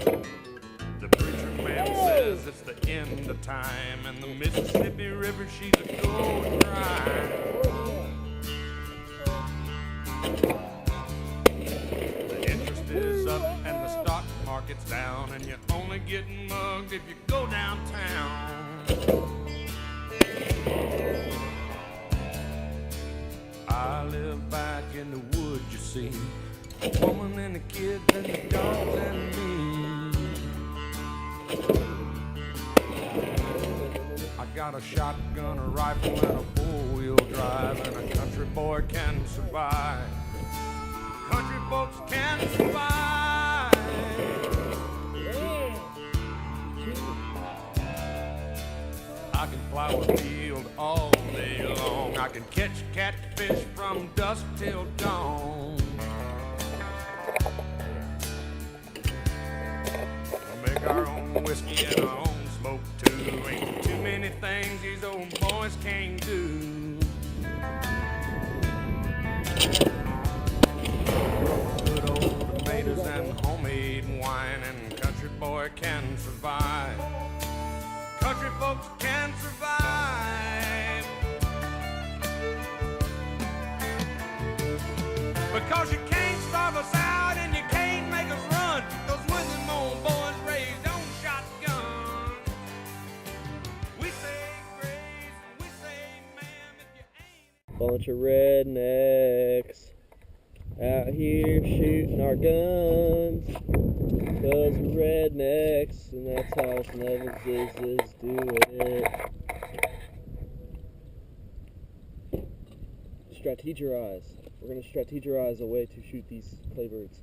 The preacher man says it's the end of time, and the Mississippi River, she's a going dry. The interest is up and the stock market's down, and you only get mugged if you go downtown. I live back in the woods, you see, a woman and the kids and the dogs and me. I got a shotgun, a rifle, and a four-wheel drive, and a country boy can survive. Country folks can survive. I can plow a field all day long. I can catch catfish from dusk till dawn. We make our own whiskey and our own smoke too. Ain't too many things these old boys can't do. Good old tomatoes and homemade wine, and country boy can survive. Country folks can survive. Because you can't starve us out and you can't make us run. Those Muslim old boys raised on shotguns. We say grace and we say ma'am if you ain't. Bunch of rednecks out here shooting our guns. Cause we're rednecks, and that's how us Nevases do it. Strategize. We're gonna strategize a way to shoot these clay birds.